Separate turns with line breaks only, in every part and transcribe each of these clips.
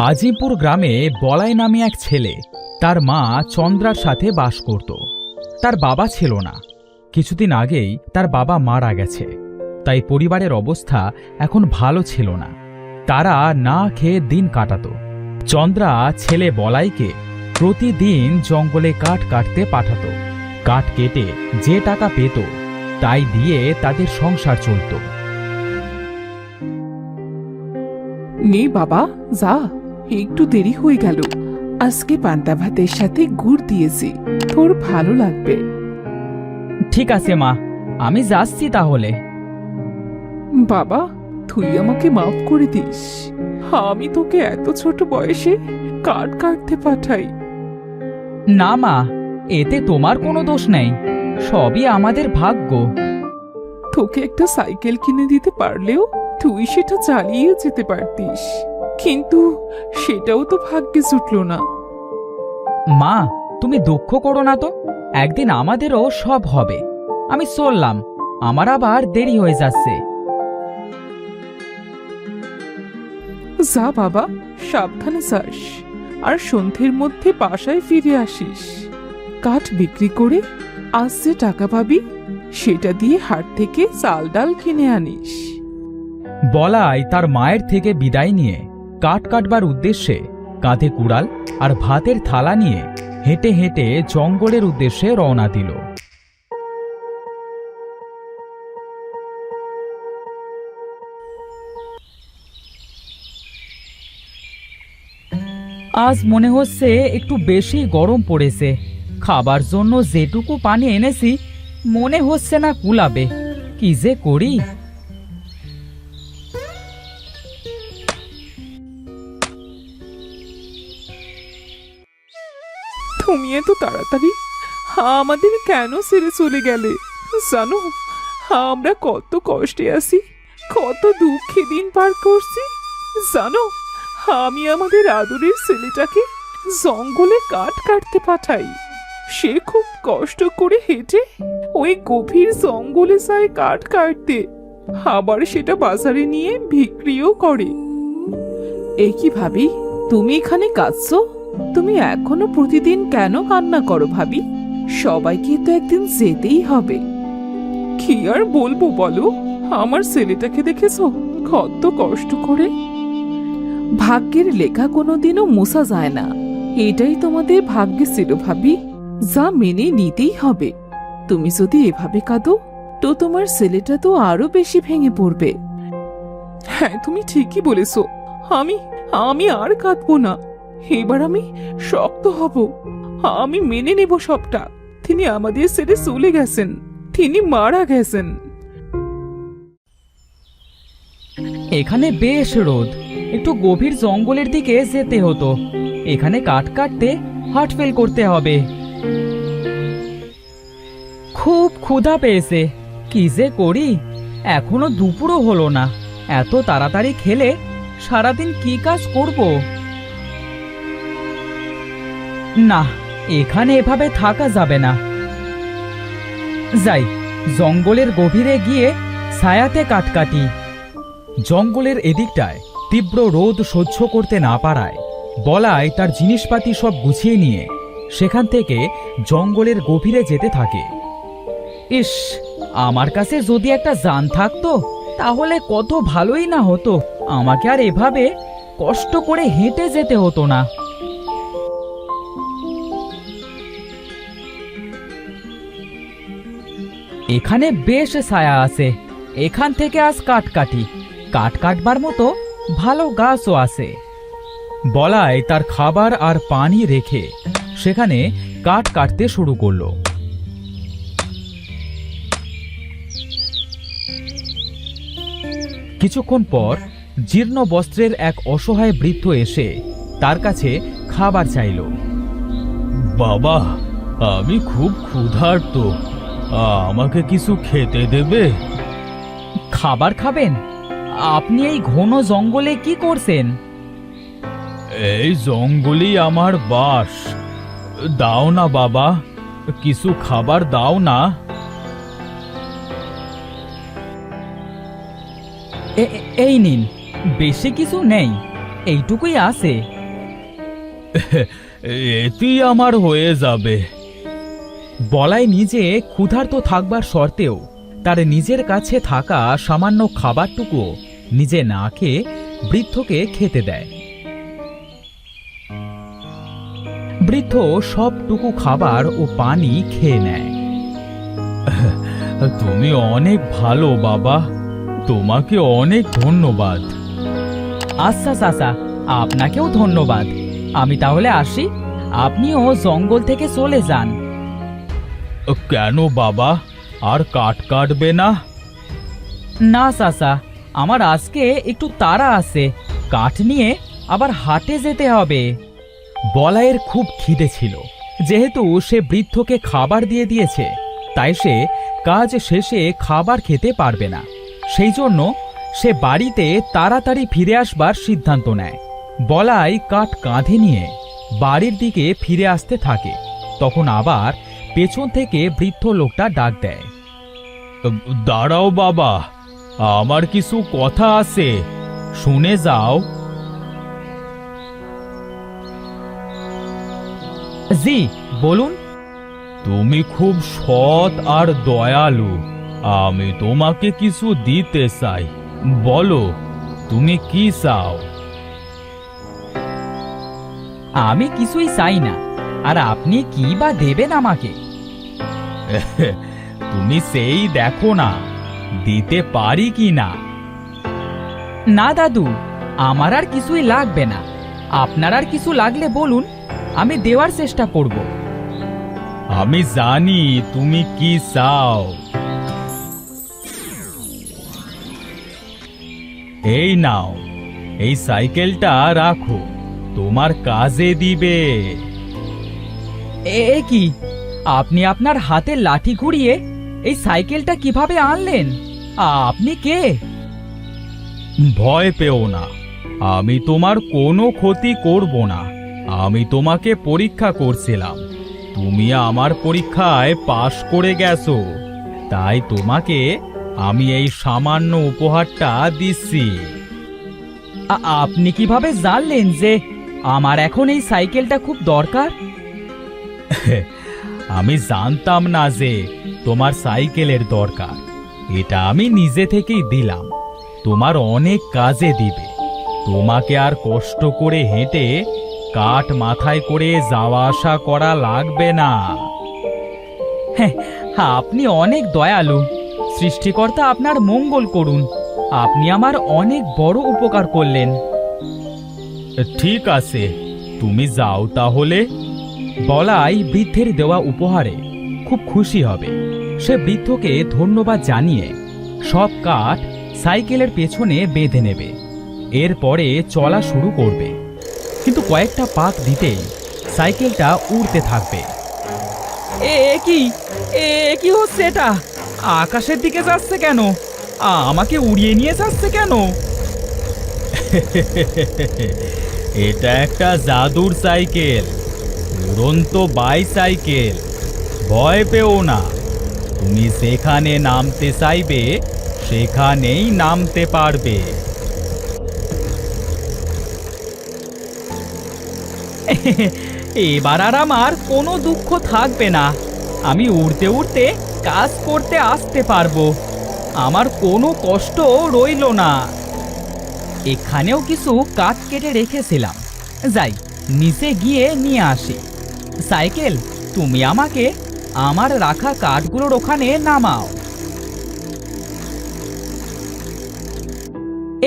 আজিমপুর গ্রামে বলাই নামে এক ছেলে তার মা চন্দ্রার সাথে বাস করত। তার বাবা ছিল না। কিছুদিন আগেই তার বাবা মারা গেছে, তাই পরিবারের অবস্থা এখন ভালো ছিল না। তারা না খেয়ে দিন কাটাত। চন্দ্রা ছেলে বলাইকে প্রতিদিন জঙ্গলে কাঠ কাটতে পাঠাতো। কাঠ কেটে যে টাকা পেত তাই দিয়ে তাদের সংসার চলত।
নে বাবা যা, একটু দেরি হয়ে গেল। আজকে পান্তা ভাতের সাথে গুড় দিয়েছি, তোর ভালো লাগবে।
ঠিক আছে মা, আমি যাচ্ছি তাহলে।
বাবা তুই আমাকে মাফ করে দিস, আমি তোকে এত ছোট বয়সে কাঠ কাটতে পাঠাই।
না মা, এতে তোমার কোনো দোষ নেই, সবই আমাদের ভাগ্য।
তোকে একটা সাইকেল কিনে দিতে পারলেও তুই সেটা চালিয়ে যেতে পারতিস, কিন্তু সেটাও তো ভাগ্যে জুটলো না।
মা, তুমি দুঃখ করো না তো, একদিন আমাদেরও সব হবে। আমি চললাম, আমার আবার দেরি হয়ে যাচ্ছে।
যা বাবা, সাবধানে যাস, আর সন্ধ্যের মধ্যে বাসায় ফিরে আসিস। কাঠ বিক্রি করে আজ যে টাকা পাবি সেটা দিয়ে হাট থেকে চাল ডাল কিনে আনিস।
বলাই তার মায়ের থেকে বিদায় নিয়ে কাঠ কাটবার উদ্দেশ্যে কাঁধে কুড়াল আর ভাতের থালা নিয়ে হেঁটে হেঁটে জঙ্গলের উদ্দেশ্যে রওনা দিল। আজ মনে হচ্ছে একটু বেশি গরম পড়েছে। খাবার জন্য যেটুকু পানি এনেছি মনে হচ্ছে না কুলাবে। কি যে করি।
তুমি এত তাড়াতাড়ি আমাদের কেন ছেড়ে চলে গেলে? জানো আমরা কত কষ্টে আছি, কত দুঃখে দিন পার করছি। জানো আমি আমাদের আদরের ছেলেটাকে জঙ্গলে কাঠ কাটতে পাঠাই। সে খুব কষ্ট করে হেঁটে ওই গভীর জঙ্গলে যায় কাঠ কাটতে, আবার সেটা বাজারে নিয়ে বিক্রিও করে। এই কি ভাবি, তুমি এখানে কাঁদছো? তুমি এখনো প্রতিদিন কেন কান্না করো ভাবি? সবাইকে তো একদিন যেতেই হবে। কি আর বলবো বলো, আমার ছেলেটাকে দেখেছো কত কষ্ট করে। ভাগ্যের লেখা কোনোদিনও মোছা যায় না, এটাই তোমাদের ভাগ্যে ছিল ভাবি, যা মেনে নিতেই হবে। তুমি যদি এভাবে কাঁদো তো তোমার ছেলেটা তো আরো বেশি ভেঙে পড়বে। হ্যাঁ তুমি ঠিকই বলেছো, আমি আমি আর কাঁদবো না। এবার আমি শক্ত হব, আমি মেনে নেব সবটা। তিনি আমাদের ছেড়ে চলে গেছেন, তিনি মারা গেছেন।
এখানে বেশ রোদ, একটু গভীর জঙ্গলের দিকে যেতে হতো। এখানে কাঠ কাটতে হার্ট ফেল করতে হবে। খুব ক্ষুধা পেয়েছে, কি যে করি। এখনো দুপুরও হলো না, এত তাড়াতাড়ি খেলে সারাদিন কি কাজ করব? না, এখানে এভাবে থাকা যাবে না। যাই, জঙ্গলের গভীরে গিয়ে ছায়াতে কাঠ কাটি। জঙ্গলের এদিকটায় তীব্র রোদ সহ্য করতে না পারায় বলাই তার জিনিসপাতি সব গুছিয়ে নিয়ে সেখান থেকে জঙ্গলের গভীরে যেতে থাকে। ইস, আমার কাছে যদি একটা যান থাকতো তাহলে কত ভালোই না হতো। আমাকে আর এভাবে কষ্ট করে হেঁটে যেতে হতো না। এখানে বেশ ছায়া আছে, এখান থেকে আজ কাঠ কাটি। কাঠ কাটবার মতো ভালো গাছও আছে। বলাই তার খাবার আর পানি রেখে সেখানে কাঠ কাটতে শুরু করলো। কিছুক্ষণ পর জীর্ণ বস্ত্রের এক অসহায় বৃদ্ধ এসে তার কাছে খাবার চাইল। বাবা, আমি খুব ক্ষুধার্ত, আমাকে কিছু খেতে দেবে? খাবার খাবেন? আপনি এই ঘন জঙ্গলে কি করছেন? এই জঙ্গলই আমার বাস। দাও না বাবা, কিছু খাবার দাও না। এই নিন, বেশি কিছু নেই, এইটুকুই আছে।
এতেই আমার হয়ে যাবে।
বলাই নিজে ক্ষুধার্ত থাকবার শর্তেও তার নিজের কাছে থাকা সামান্য খাবারটুকু নিজে না খেয়ে বৃদ্ধকে খেতে দেয়। বৃদ্ধ সবটুকু খাবার ও পানি খেয়ে নেয়।
তুমি অনেক ভালো বাবা, তোমাকে অনেক ধন্যবাদ।
আচ্ছা চাচা, আপনাকেও ধন্যবাদ। আমি তাহলে আসি, আপনিও জঙ্গল থেকে চলে যান।
কেন বাবা, আর কাঠ কাটবে না?
না চাচা, আমার আজকে একটু তাড়া আছে, কাঠ নিয়ে আবার হাটে যেতে হবে। বলাইয়ের খুব খিদে ছিল, যেহেতু সে বৃদ্ধকে খাবার দিয়ে দিয়েছে, তাই সে কাজ শেষে খাবার খেতে পারবে না। সেই জন্য সে বাড়িতে তাড়াতাড়ি ফিরে আসবার সিদ্ধান্ত নেয়। বলাই কাঠ কাঁধে নিয়ে বাড়ির দিকে ফিরে আসতে থাকে। তখন আবার পেছন থেকে বৃদ্ধ লোকটা ডাক দেয়।
দাঁড়াও বাবা, আমার কিছু কথা আছে, শুনে যাও।
জি বলুন।
তুমি খুব সৎ আর দয়ালু, আমি তোমাকে কিছু দিতে চাই, বলো তুমি কি চাও?
আমি কিছুই চাই না, আর আপনি কি বা দেবেন আমাকে?
তুমি সেই দেখো না, দিতে পারি কি না।
না দাদু, আমার আর কিছুই লাগবে না। আপনার আর কিছু লাগলে বলুন, আমি দেওয়ার চেষ্টা করব।
আমি জানি তুমি কি চাও। এই নাও, এই সাইকেলটা রাখো, তোমার কাজে দিবে।
এ কি, আপনি আপনার হাতে লাঠি ঘুরিয়ে এই সাইকেলটা কিভাবে আনলেন? আপনি কে?
ভয় পেও না, আমি তোমার কোনো ক্ষতি করব না। আমি তোমাকে পরীক্ষা করছিলাম, তুমি আমার পরীক্ষায় পাশ করে গেছো, তাই তোমাকে আমি এই সামান্য উপহারটা দিচ্ছি।
আপনি কিভাবে জানলেন যে আমার এখন এই সাইকেলটা খুব দরকার?
আমি জানতাম না যে তোমার সাইকেলের দরকার, এটা আমি নিজে থেকেই দিলাম, তোমার অনেক কাজে দিবে। তোমাকে আর কষ্ট করে হেঁটে কাঠ মাথায় করে যাওয়া আসা করা লাগবে না।
হ্যাঁ, আপনি অনেক দয়ালু। সৃষ্টিকর্তা আপনার মঙ্গল করুন। আপনি আমার অনেক বড় উপকার করলেন।
ঠিক আছে, তুমি যাও তাহলে।
বলাই বৃদ্ধের দেওয়া উপহারে খুব খুশি হবে। সে বৃদ্ধকে ধন্যবাদ জানিয়ে সব কাঠ সাইকেলের পেছনে বেঁধে নেবে। এরপরে চলা শুরু করবে, কিন্তু কয়েকটা পাক দিতেই সাইকেলটা উড়তে থাকবে। এ কি, এ কি হচ্ছে? এটা আকাশের দিকে যাচ্ছে কেন? আমাকে উড়িয়ে নিয়ে যাচ্ছে কেন?
এটা একটা জাদুর সাইকেল, উড়ন্ত বাইসাইকেল। ভয় পেও না, তুমি যেখানে নামতে চাইবে সেখানেই নামতে পারবে।
এবার আর আমার কোনো দুঃখ থাকবে না। আমি উড়তে উড়তে কাজ করতে আসতে পারবো। আমার কোনো কষ্ট রইল না। এখানেও কিছু কাঠ কেটে রেখেছিলাম, যাই নিচে গিয়ে নিয়ে আসি। সাইকেল, তুমি আমাকে আমার রাখা কাঠগুলোর ওখানে নামাও।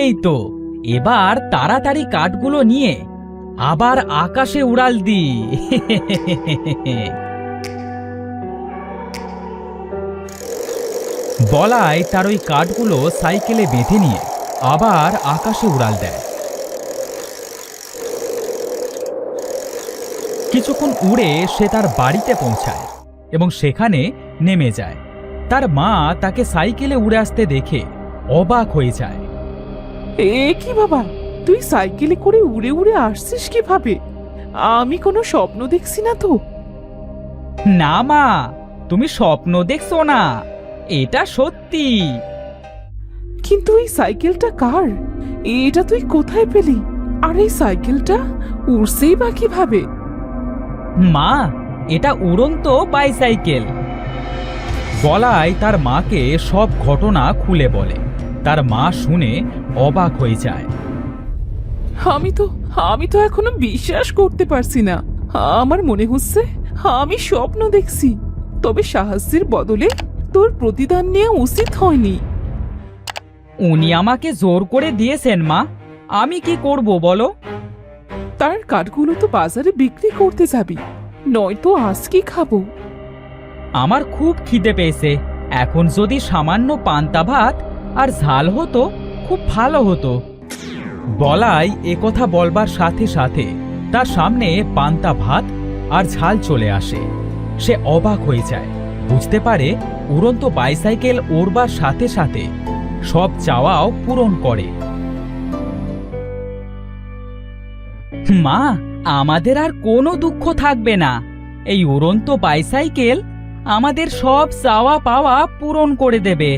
এই তো, এবার তাড়াতাড়ি কাঠগুলো নিয়ে আবার আকাশে উড়াল দি। বলাই তার ওই কাঠগুলো সাইকেলে বেঁধে নিয়ে আবার আকাশে উড়াল দেয়। কিছুক্ষণ উড়ে সে তার বাড়িতে পৌঁছায় এবং সেখানে নেমে যায়। তার মা তাকে সাইকেলে উড়ে আসতে দেখে অবাক হয়ে যায়।
এ কি বাবা, তুই সাইকেলে করে উড়ে উড়ে আসছিস কিভাবে? আমি কোনো স্বপ্ন দেখছি না তো?
না মা, তুমি স্বপ্ন দেখছো না, এটা সত্যি।
কিন্তু এই সাইকেলটা কার? এটা তুই কোথায় পেলি? আর এই সাইকেলটা উড়ছেই বা কিভাবে?
মা, এটা উড়ন্ত বাইসাইকেল।
বলাই তার মাকে সব ঘটনা খুলে বলে। তার মা শুনে অবাক হয়ে যায়।
আমি তো এখনো বিশ্বাস করতে পারছি না। আমার মনে হচ্ছে আমি স্বপ্ন দেখছি। তবে সাহায্যের বদলে তোর প্রতিদান নেওয়া উচিত হয়নি।
উনি আমাকে জোর করে দিয়েছেন মা, আমি কি করব বলো?
তার কাঠগুলো তো বাজারে বিক্রি করতে যাবি, নয়তো আজ কি খাবো?
আমার খুব খিদে পেয়েছে। এখন যদি সামান্য পান্তা ভাত আর ঝাল হতো খুব ভালো হতো।
বলাই একথা বলবার সাথে সাথে তার সামনে পান্তা ভাত আর ঝাল চলে আসে। সে অবাক হয়ে যায়, বুঝতে পারে উড়ন্ত বাইসাইকেল ওড়বার সাথে সাথে সব চাওয়াও পূরণ করে।
মা, আমাদের আর কোনো দুঃখ থাকবে না। এই উড়ন্ত বাইসাইকেল আমাদের সব চাওয়া পাওয়া পূরণ করে দেবে।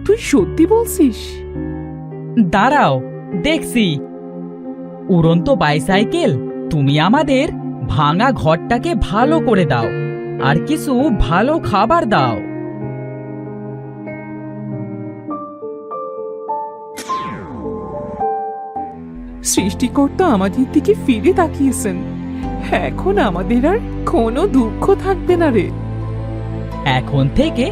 তুই সত্যি বলছিস?
দাঁড়াও, দেখছি। উড়ন্ত বাইসাইকেল, তুমি আমাদের ভাঙা ঘরটাকে ভালো করে দাও আর কিছু ভালো খাবার দাও।
সৃষ্টিকর্তা আমাদের দিকে ফিরে তাকিয়েছেন। এখন আমাদের আর কোনো দুঃখ থাকবে না রে।
এখন থেকে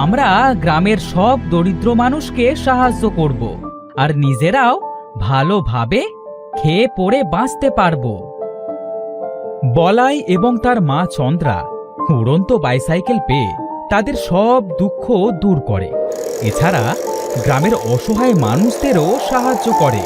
আমরা গ্রামের সব দরিদ্র মানুষকে সাহায্য করব আর নিজেরাও ভালোভাবে খেয়ে পড়ে বাঁচতে পারবো।
বলাই এবং তার মা চন্দ্রা উড়ন্ত বাইসাইকেল পেয়ে তাদের সব দুঃখ দূর করে। এছাড়া গ্রামের অসহায় মানুষদেরও সাহায্য করে।